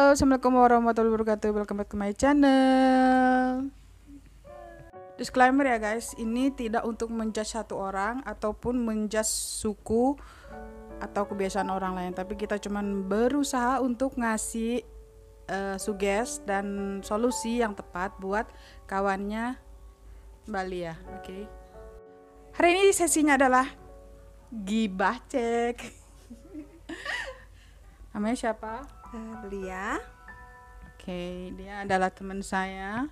Halo, assalamualaikum warahmatullahi wabarakatuh. Welcome back to my channel. Disclaimer ya guys, ini tidak untuk menjudge satu orang ataupun menjudge suku atau kebiasaan orang lain, tapi kita cuman berusaha untuk ngasih suggest dan solusi yang tepat buat kawannya Bali ya. Oke. Hari ini sesinya adalah gibah cek. Namanya siapa? Lia. Oke, dia adalah teman saya,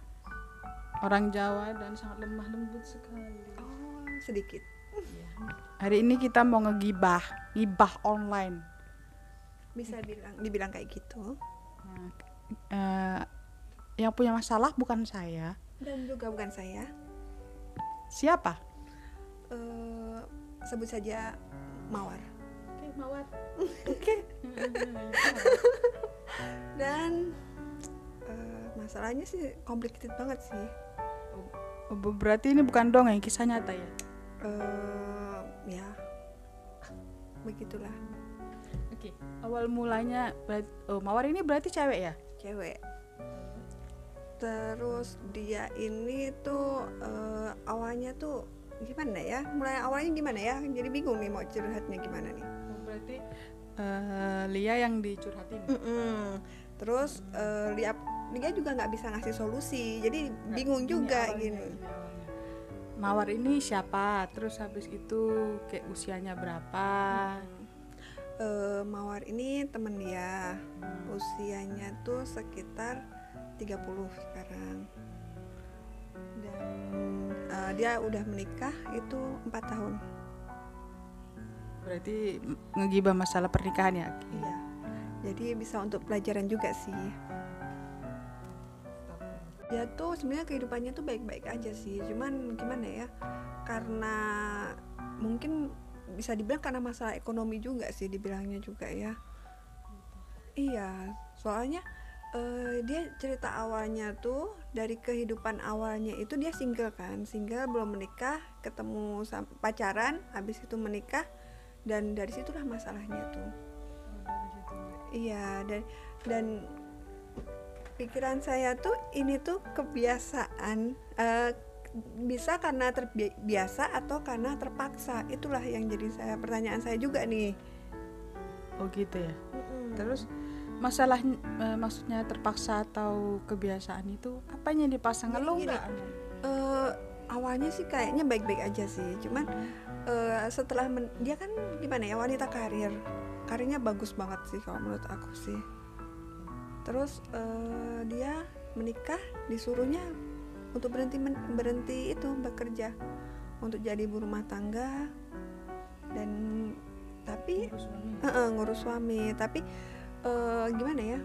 orang Jawa dan sangat lemah lembut sekali. Oh, sedikit. Hari ini kita mau ngegibah online. Bisa dibilang kayak gitu. Yang punya masalah bukan saya. Dan juga bukan saya. Siapa? Sebut saja Mawar. Oke, Mawar. Oke. Dan masalahnya sih complicated banget sih. Berarti ini bukan dongeng, kisah nyata ya? Ya, begitulah. Oke. Awal mulanya Mawar ini berarti cewek ya? Cewek. Terus dia ini tuh awalnya tuh gimana ya? Mulai awalnya gimana ya? Jadi bingung nih mau curhatnya gimana nih. Berarti Lia yang dicurhatin. Terus Lia juga nggak bisa ngasih solusi, jadi bingung juga gini. Mawar ini siapa? Terus habis itu kayak usianya berapa? Mawar ini temen dia, usianya tuh sekitar 30 sekarang. Dan dia udah menikah itu 4 tahun. Berarti ngegibah masalah pernikahan ya? Iya. Jadi bisa untuk pelajaran juga sih. Dia tuh sebenarnya kehidupannya tuh baik-baik aja sih. Cuman gimana ya? Karena mungkin bisa dibilang karena masalah ekonomi juga sih dibilangnya juga ya. Iya, soalnya dia cerita awalnya tuh dari kehidupan awalnya itu dia single kan, single belum menikah, ketemu pacaran, habis itu menikah, dan dari situlah masalahnya tuh. Iya, dan pikiran saya tuh ini tuh kebiasaan, bisa karena terbiasa atau karena terpaksa. Itulah yang jadi pertanyaan saya juga nih. Oh gitu ya. Terus masalah maksudnya terpaksa atau kebiasaan itu apanya dipasang? Lo enggak? Awalnya sih kayaknya baik-baik aja sih, cuman setelah dia kan gimana ya, wanita karirnya bagus banget sih kalau menurut aku sih. Terus dia menikah, disuruhnya untuk berhenti itu bekerja untuk jadi ibu rumah tangga, dan tapi ngurus suami, tapi gimana ya,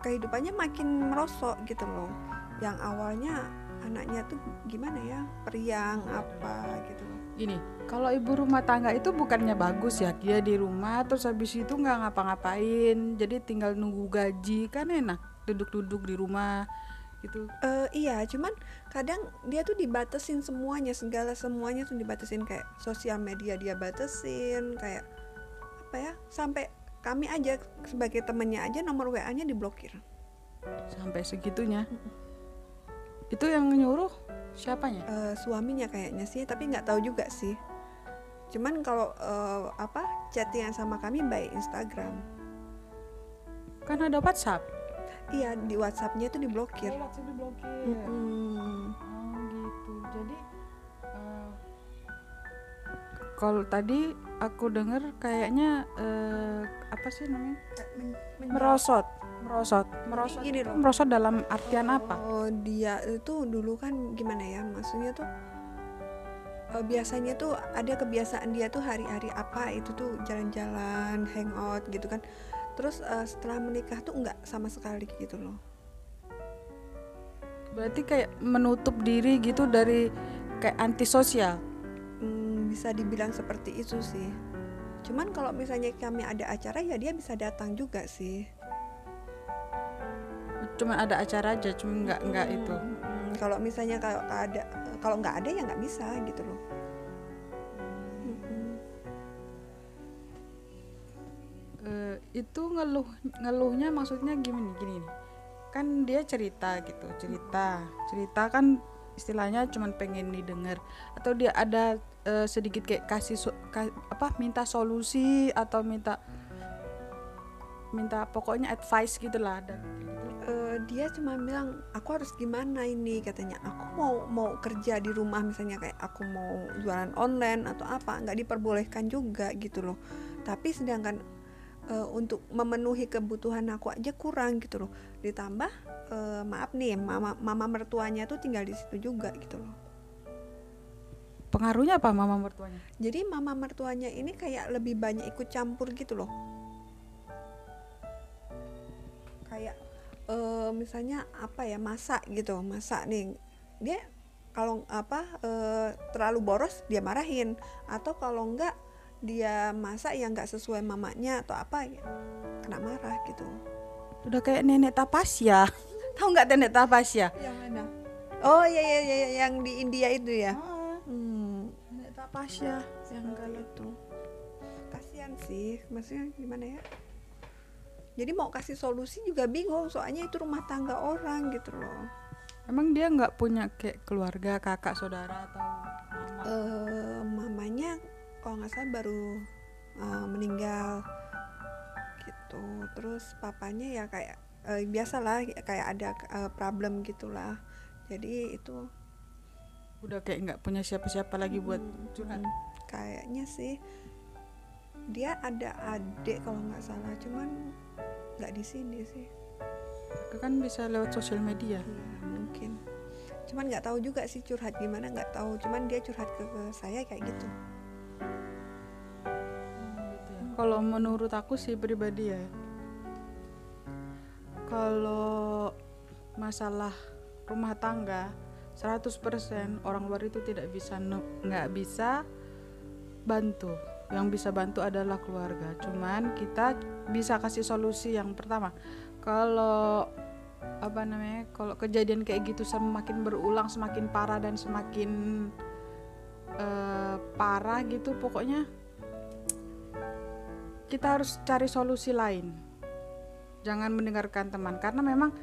kehidupannya makin merosot gitu loh. Yang awalnya anaknya tuh gimana ya, periang apa gitu loh. Gini, kalau ibu rumah tangga itu bukannya bagus ya, dia di rumah terus habis itu nggak ngapa-ngapain, jadi tinggal nunggu gaji, kan enak duduk-duduk di rumah gitu. Iya, cuman kadang dia tuh dibatasin semuanya tuh dibatasin, kayak sosial media dia batasin, kayak apa ya, sampai kami aja sebagai temennya aja nomor WA-nya diblokir. Sampai segitunya. Itu yang nyuruh siapanya? Suaminya kayaknya sih, tapi nggak tahu juga sih. Cuman kalau chattingan sama kami by Instagram. Kan ada WhatsApp. Iya, di WhatsApp-nya itu diblokir. WhatsApp diblokir. Oh gitu. Jadi kalau tadi aku dengar kayaknya apa sih namanya? Merosot. Gini loh. Merosot dalam artian apa? Dia itu dulu kan gimana ya, maksudnya tuh biasanya tuh ada kebiasaan dia tuh hari-hari apa itu tuh jalan-jalan, hangout gitu kan. Terus setelah menikah tuh enggak sama sekali gitu loh. Berarti kayak menutup diri gitu, dari kayak antisosial. Bisa dibilang seperti itu sih. Cuman kalau misalnya kami ada acara ya dia bisa datang juga sih. Cuma ada acara aja, cuma nggak itu. Kalau misalnya kalau nggak ada ya nggak bisa gitu loh. itu ngeluhnya maksudnya gini nih. Kan dia cerita gitu, cerita kan istilahnya cuman pengen didengar, atau dia ada sedikit kayak minta solusi atau minta pokoknya advice gitulah, ada gitu. Dia cuma bilang aku harus gimana ini, katanya aku mau kerja di rumah, misalnya kayak aku mau jualan online atau apa, nggak diperbolehkan juga gitu loh. Tapi sedangkan untuk memenuhi kebutuhan aku aja kurang gitu loh. Ditambah maaf nih, mama mertuanya tuh tinggal di situ juga gitu loh. Pengaruhnya apa mama mertuanya? Jadi mama mertuanya ini kayak lebih banyak ikut campur gitu loh. Kayak misalnya apa ya, masak nih, dia kalau terlalu boros dia marahin, atau kalau enggak dia masak yang enggak sesuai mamanya atau apa ya, kena marah gitu. Udah kayak nenek Tapasya. Tahu nggak nenek Tapasya? Yang mana? Oh iya, yang di India itu ya. Nenek Tapasya yang kayak itu. Kasian sih, maksudnya gimana ya? Jadi mau kasih solusi juga bingung, soalnya itu rumah tangga orang gitu loh. Emang dia nggak punya kayak keluarga, kakak, saudara atau mama? Mamanya kalau nggak salah baru meninggal gitu. Terus papanya ya kayak biasalah kayak ada problem gitulah. Jadi itu Udah kayak nggak punya siapa-siapa lagi buat curhat. Kayaknya sih dia ada adik kalau nggak salah, cuman nggak di sini sih. Kan bisa lewat sosial media. Ya, mungkin. Cuman nggak tahu juga sih curhat gimana, nggak tahu. Cuman dia curhat ke saya kayak gitu. Kalau menurut aku sih pribadi ya, kalau masalah rumah tangga 100% orang luar itu nggak bisa bantu. Yang bisa bantu adalah keluarga. Cuman kita bisa kasih solusi. Yang pertama, kalau kalau kejadian kayak gitu semakin berulang, semakin parah dan semakin parah gitu, pokoknya kita harus cari solusi lain. Jangan mendengarkan teman, karena memang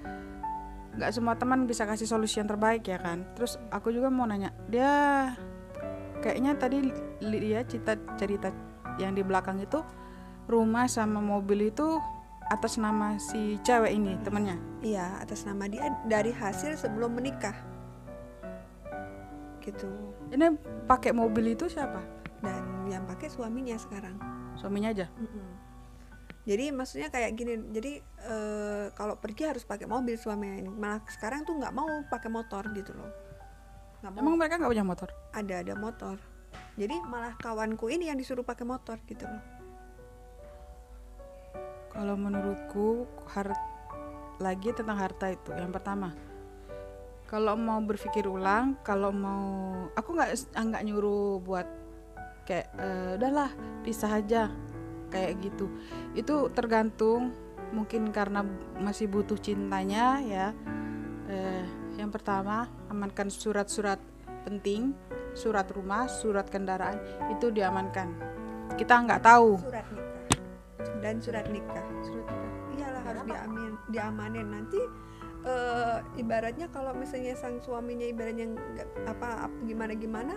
nggak semua teman bisa kasih solusi yang terbaik ya kan. Terus aku juga mau nanya, dia kayaknya tadi dia cerita yang di belakang itu rumah sama mobil itu atas nama si cewek ini, temannya. Iya, atas nama dia dari hasil sebelum menikah gitu. Ini pakai mobil itu siapa? Dan yang pakai suaminya sekarang. Suaminya aja. Jadi maksudnya kayak gini, jadi kalau pergi harus pakai mobil suaminya ini. Malah sekarang tuh nggak mau pakai motor gitu loh. Emang mereka nggak punya motor? Ada motor. Jadi malah kawanku ini yang disuruh pakai motor gitu loh. Kalau menurutku lagi tentang harta itu, yang pertama, kalau mau berpikir ulang, aku nggak nyuruh buat kayak udahlah pisah aja kayak gitu. Itu tergantung, mungkin karena masih butuh cintanya ya. Yang pertama, amankan surat-surat penting, surat rumah, surat kendaraan itu diamankan. Kita nggak tahu. Surat nikah dan surat nikah. Iyalah harus diamanin. Nanti ibaratnya kalau misalnya sang suaminya ibaratnya nggak apa gimana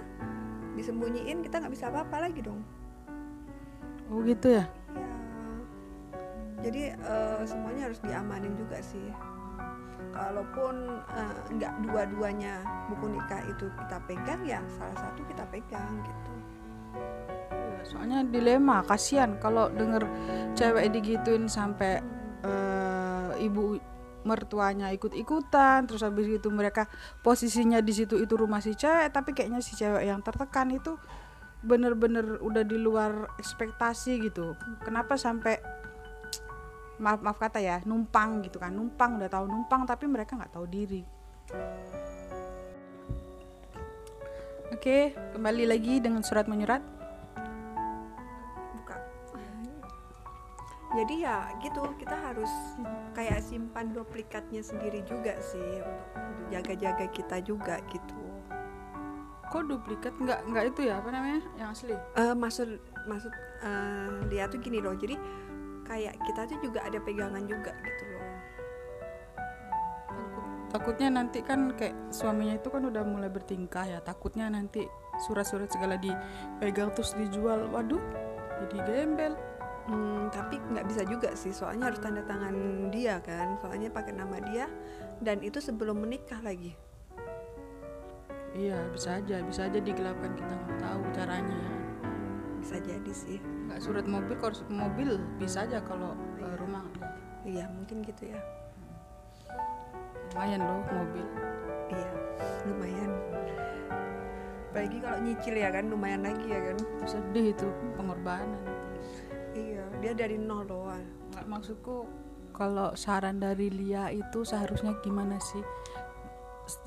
disembunyiin, kita nggak bisa apa-apa lagi dong. Oh gitu ya? Ya. Jadi semuanya harus diamanin juga sih. Kalaupun nggak dua-duanya buku nikah itu kita pegang, ya salah satu kita pegang gitu. Soalnya dilema, kasihan kalau denger cewek digituin sampai ibu mertuanya ikut-ikutan, terus habis itu mereka posisinya di situ itu rumah si cewek, tapi kayaknya si cewek yang tertekan itu bener-bener udah di luar ekspektasi gitu. Kenapa sampai maaf kata ya, numpang gitu kan, udah tahu numpang tapi mereka nggak tahu diri. Oke, kembali lagi dengan surat menyurat. Jadi ya gitu, kita harus kayak simpan duplikatnya sendiri juga sih untuk jaga-jaga kita juga gitu. Kok duplikat? Nggak itu ya, apa namanya, yang asli? Maksud dia tuh gini loh. Jadi kayak kita tuh juga ada pegangan juga gitu loh. Takutnya nanti kan kayak suaminya itu kan udah mulai bertingkah ya, takutnya nanti surat-surat segala dipegang terus dijual, waduh jadi gembel. Tapi nggak bisa juga sih, soalnya harus tanda tangan dia kan, soalnya pakai nama dia dan itu sebelum menikah lagi. Iya bisa aja digelapkan, kita nggak tahu caranya. Bisa jadi sih. Nggak surat mobil, kalau surat mobil bisa aja, kalau rumah nggak. Iya mungkin gitu ya. Lumayan loh mobil. Iya lumayan. Apalagi kalau nyicil ya kan, lumayan lagi ya kan. Sedih itu pengorbanan. Iya, dia dari nol loh. Nggak, maksudku kalau saran dari Lia itu seharusnya gimana sih?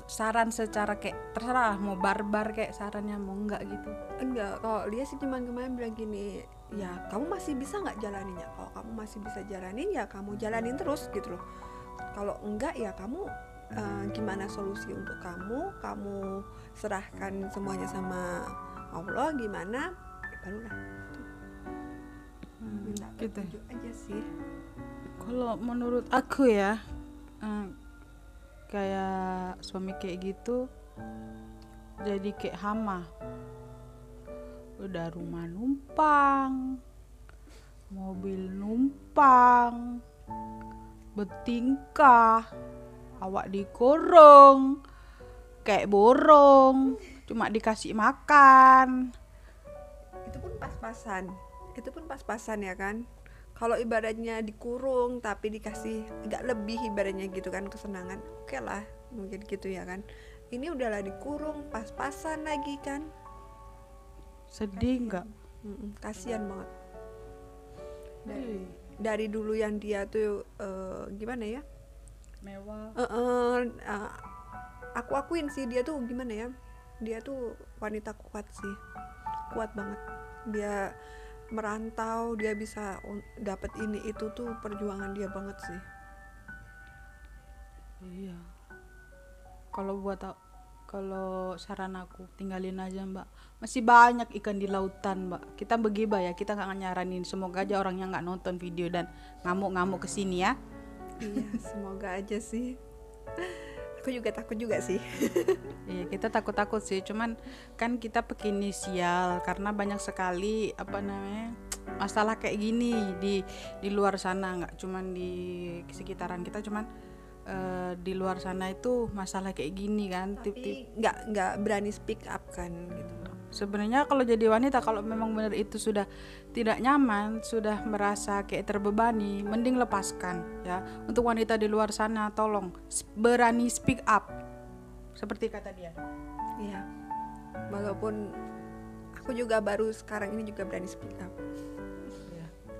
Saran secara kayak terserah mau barbar kayak sarannya mau enggak gitu. Enggak, kalau dia sih cuma kemarin bilang gini, ya kamu masih bisa nggak jalaninnya? Kalau kamu masih bisa jalanin ya kamu jalanin terus gitu loh. Kalau enggak ya kamu gimana solusi untuk kamu serahkan semuanya sama Allah, gimana barulah minta Gitu. petunjuk aja sih. Kalau menurut aku ya, kayak suami kayak gitu jadi kayak hama. Udah rumah numpang, mobil numpang, bertingkah, awak dikorong kayak borong, cuma dikasih makan. Itu pun pas-pasan ya kan. Kalau ibaratnya dikurung tapi dikasih agak lebih ibaratnya gitu kan, kesenangan, oke lah mungkin gitu ya kan. Ini udahlah dikurung pas-pasan lagi kan, Sedih nggak? kasihan banget. Dari dulu yang dia tuh gimana ya, Mewah. aku akuin sih dia tuh gimana ya, dia tuh wanita kuat sih, kuat banget. Dia merantau, dia bisa dapat ini itu tuh perjuangan dia banget sih. Iya. Kalau saran aku tinggalin aja mbak, masih banyak ikan di lautan mbak. Kita begibah ya, kita nggak nyaranin, semoga aja orangnya nggak nonton video dan ngamuk-ngamuk kesini ya. Iya semoga aja sih. Aku juga takut juga sih. Iya kita takut sih, cuman kan kita pakai inisial karena banyak sekali masalah kayak gini di luar sana, nggak cuman di sekitaran kita, cuman di luar sana itu masalah kayak gini kan. Tapi nggak berani speak up kan gitu. Sebenarnya kalau jadi wanita, kalau memang benar itu sudah tidak nyaman, sudah merasa kayak terbebani, mending lepaskan ya. Untuk wanita di luar sana, tolong berani speak up seperti kata dia. Iya, walaupun aku juga baru sekarang ini juga berani speak up.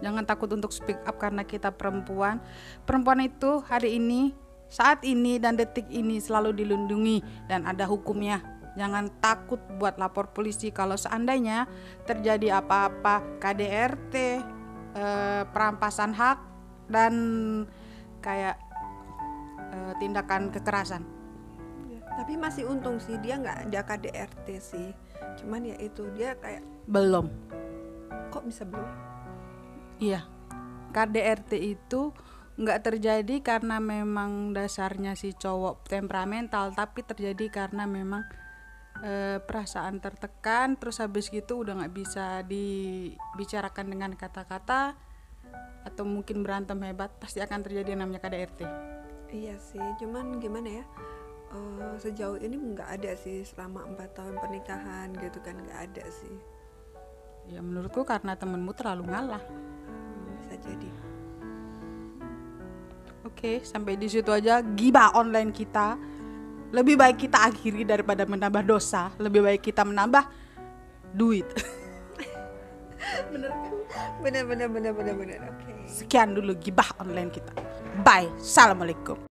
Jangan takut untuk speak up karena kita perempuan. Perempuan itu hari ini, saat ini dan detik ini selalu dilindungi dan ada hukumnya. Jangan takut buat lapor polisi kalau seandainya terjadi apa-apa, KDRT, perampasan hak dan kayak tindakan kekerasan. Tapi masih untung sih dia nggak ada KDRT sih. Cuman ya itu dia kayak Belum. kok bisa belum? Iya. KDRT itu nggak terjadi karena memang dasarnya si cowok temperamental, tapi terjadi karena memang perasaan tertekan, terus habis gitu udah nggak bisa dibicarakan dengan kata-kata atau mungkin berantem hebat, pasti akan terjadi namanya KDRT. Iya sih, cuman gimana ya, sejauh ini nggak ada sih selama 4 tahun pernikahan gitu kan, nggak ada sih. Ya menurutku karena temenmu terlalu ngalah. Bisa jadi. Oke, sampai di situ aja gibah online kita. Lebih baik kita akhiri daripada menambah dosa. Lebih baik kita menambah duit. Bener kan? Bener. Oke. Sekian dulu gibah online kita. Bye. Assalamualaikum.